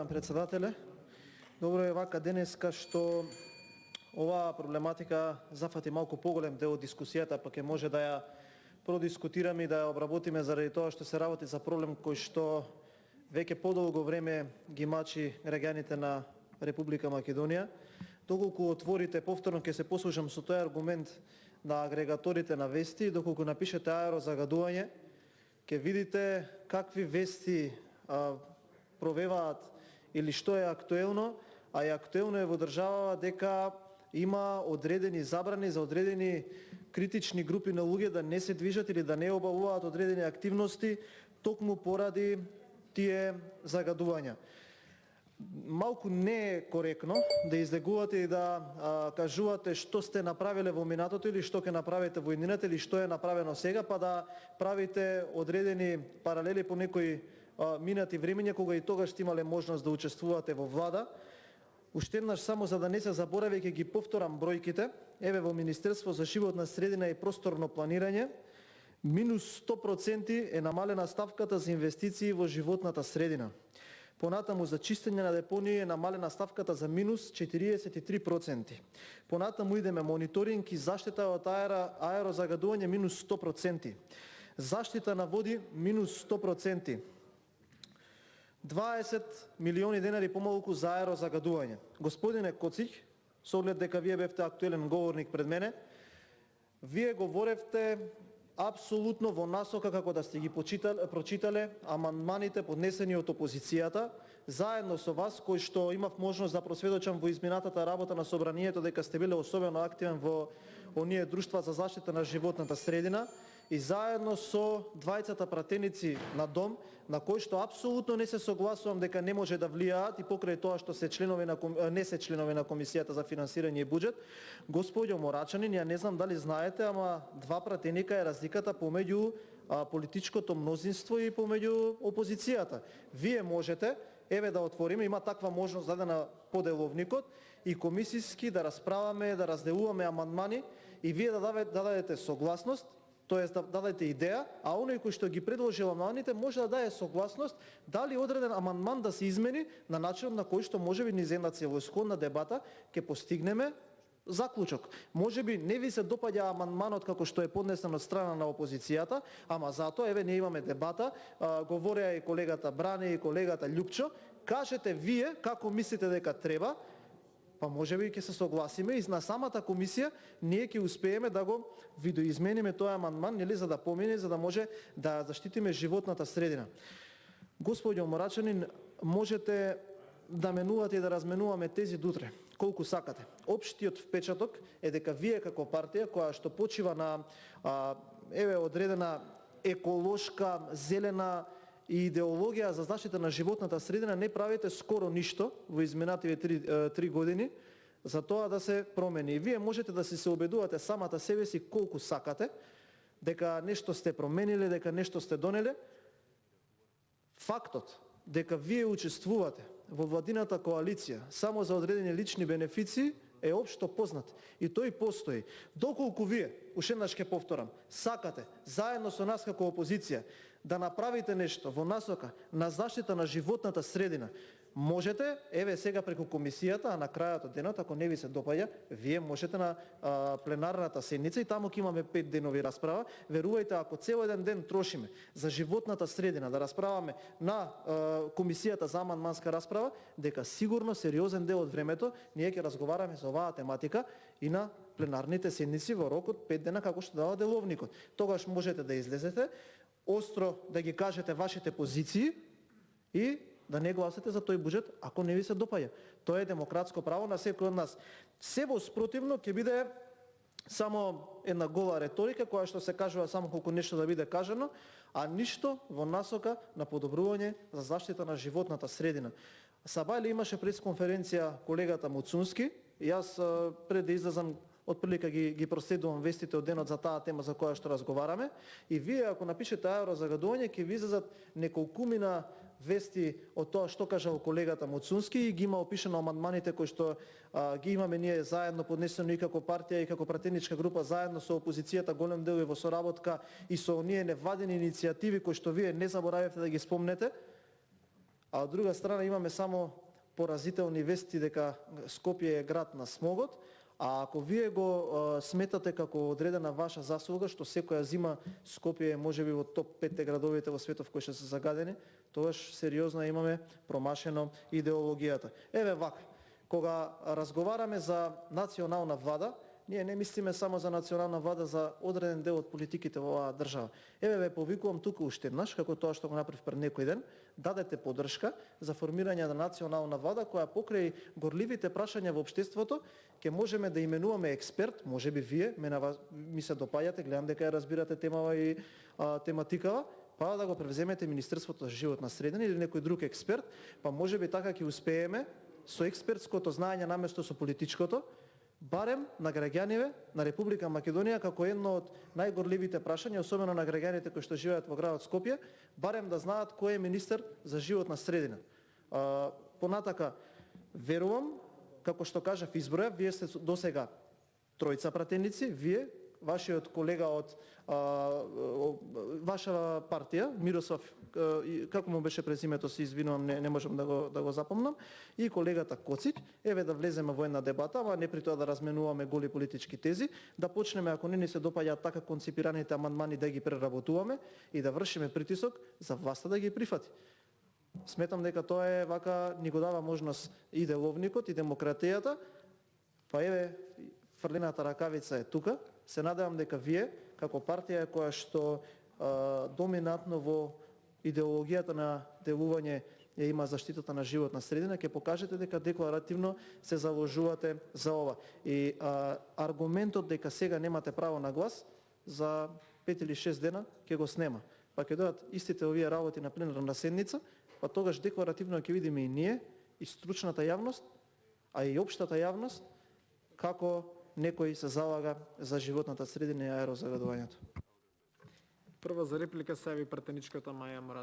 Благодарам, председателе. Добро е вака денеска што оваа проблематика зафати малку поголем дел од дискусијата, па ќе може да ја продискутираме и да ја обработиме заради тоа што се работи за проблем кој што веќе подолго време ги мачи граѓаните на Република Македонија. Доколку отворите, повторно ќе се послужам со тој аргумент на агрегаторите на вести, доколку напишете аерозагадување, ќе видите какви вести провеваат или што е актуелно, а и актуелно е во државава дека има одредени забрани за одредени критични групи на луѓе да не се движат или да не обавуваат одредени активности токму поради тие загадувања. Малку не е коректно да излегувате и да кажувате што сте направиле во минатото или што ќе направите во иднината или што е направено сега, па да правите одредени паралели по некои минати времења кога и тогаш сте имале можност да учествувате во влада. Уште еднаш само за да не се заборави ќе ги повторам бројките. Еве во Министерство за животна средина и просторно планирање минус 100% е намалена ставката за инвестиции во животната средина. Понатаму за чистење на депонии е намалена ставката за минус 43%. Понатаму идеме мониторинг и заштита од аерозагадување минус 100%. Заштита на води минус 100%. 20 милиони денари помалку за аерозагадување. Господине Коцик, со оглед дека вие бевте актуелен говорник пред мене, вие говоревте апсолутно во насока како да сте ги прочитале амандманите поднесени од опозицијата, заедно со вас, кој што имав можност да просведочам во изминатата работа на собранието дека сте биле особено активен во оние друштва за заштита на животната средина, и заедно со двајцата пратеници на дом, на кои што апсолутно не се согласувам дека не може да влијаат и покрај тоа што се членови на не се членови на Комисијата за финансирање и буџет. Господјо Морачанин, ја не знам дали знаете, ама два пратеника е разликата помеѓу политичкото мнозинство и помеѓу опозицијата. Вие можете, еве да отвориме, има таква можност дадена по деловникот, и комисиски да расправаме, да разделуваме амандмани и вие да дадете согласност, тоест да дадете идеја, а оној кој што ги предложил амандманите може да даде согласност дали одреден амандман да се измени на начин на кој што можеби низ една целоисходна дебата ќе постигнеме заклучок. Можеби не ви се допаѓа амандманот како што е поднесен од страна на опозицијата, ама затоа еве не имаме дебата, говореа и колегата Бране и колегата Љупчо, кажете вие како мислите дека треба, па можеби ќе се согласиме и на самата комисија ние ќе успееме да го видоизмениме тој амандман, нели, за да помине, за да може да заштитиме животната средина. Господјо Морачанин, можете да менувате и да разменуваме тези дутре, колку сакате. Општиот впечаток е дека вие како партија која што почива на одредена еколошка, зелена и идеологија за заштита на животната средина, не правите скоро ништо во изминативе 3 години за тоа да се промени. И вие можете да се убедувате самата себе си колку сакате дека нешто сте промениле, дека нешто сте донеле. Фактот дека вие учествувате во владината коалиција само за одредени лични бенефиции е општо познат и тој постои. Доколку вие, уште еднаш ќе повторам, сакате заедно со нас како опозиција да направите нешто во насока на заштита на животната средина, можете, еве сега преку комисијата, а на крајот од денот, ако не ви се допаѓа, вие можете на пленарната седница и таму ќе имаме 5 денови расправа. Верувајте, ако цел еден ден трошиме за животната средина да расправаме на комисијата за амандманска расправа, дека сигурно сериозен дел од времето ние ќе разговараме за оваа тематика и на пленарните седници во рок од 5 дена како што дава деловникот. Тогаш можете да излезете, остро да ги кажете вашите позиции и да не гласате за тој буџет ако не ви се допаѓа. Тоа е демократско право на секој од нас. Се воспротивно ќе биде само една гола реторика која што се кажува само колку нешто да биде кажано, а ништо во насока на подобрување за заштита на животната средина. Сабајле имаше пресконференција колегата Муцунски, јас пред да излезам отприлика ги проследувам вестите од денот за таа тема за која што разговараме, и вие ако напишете аерозагадување ќе ви излезат неколкумина вести од тоа што кажал колегата Муцунски и ги има опишано амандманите кои што ги имаме ние заедно поднесено и како партија и како пратеничка група заедно со опозицијата, голем дел и во соработка и со оние невладени иницијативи кои што вие не заборавивте да ги спомнете. а од друга страна имаме само поразителни вести дека Скопје е град на смогот, а ако вие го сметате како одредена ваша заслуга, што секоја зима Скопје е можеби во топ 5 градовите во светот кои што се загадени, тогаш сериозно имаме промашено идеологијата. Еве вака, кога разговараме за национална влада, ние не мислиме само за национална влада за одреден дел од политиките во оваа држава. Еве ве повикувам тука уште еднаш, како тоа што го направив пред некој ден, дадете поддршка за формирање на национална влада која покрај горливите прашања во општеството ќе можеме да именуваме експерт, можеби вие, ми се допаѓате, гледам дека ја разбирате темава и тематикава, па да го превземете Министерството за животна средина или некој друг експерт, па можеби така ќе успееме со експертското знаење наместо со политичкото, барем на граѓаниве на Република Македонија како едно од најгорливите прашања, особено на граѓаните кои што живеат во градот Скопје, барем да знаат кој е министер за животна средина. Понатака, верувам, како што кажав изброја, вие сте досега тројца пратеници, вие, вашиот колега од ваша партија, Мирослав, како му беше презимето, се извинувам, не можам да го запомнам, и колегата Коцич, еве да влеземе во една дебата, ама не при тоа да разменуваме голи политички тези, да почнеме, ако не ни се допаѓаат така конципираните амандмани, да ги преработуваме и да вршиме притисок за власта да ги прифати. Сметам дека тоа е вака, ни го дава можност и деловникот, и демократијата, па еве, фрлената ракавица е тука. Се надевам дека вие, како партија која што доминантно во идеологијата на делување ја има заштитата на животна средина, ќе покажете дека декларативно се заложувате за ова. И аргументот дека сега немате право на глас, за 5 или 6 дена ќе го снема. Па ќе дојдат истите овие работи на пленарна седница, па тогаш декларативно ќе видиме и ние, и стручната јавност, а и општата јавност, како некој се залага за животната средина и аерозагадувањето. Прва за реплика се јави пратеничката Маја Мурат.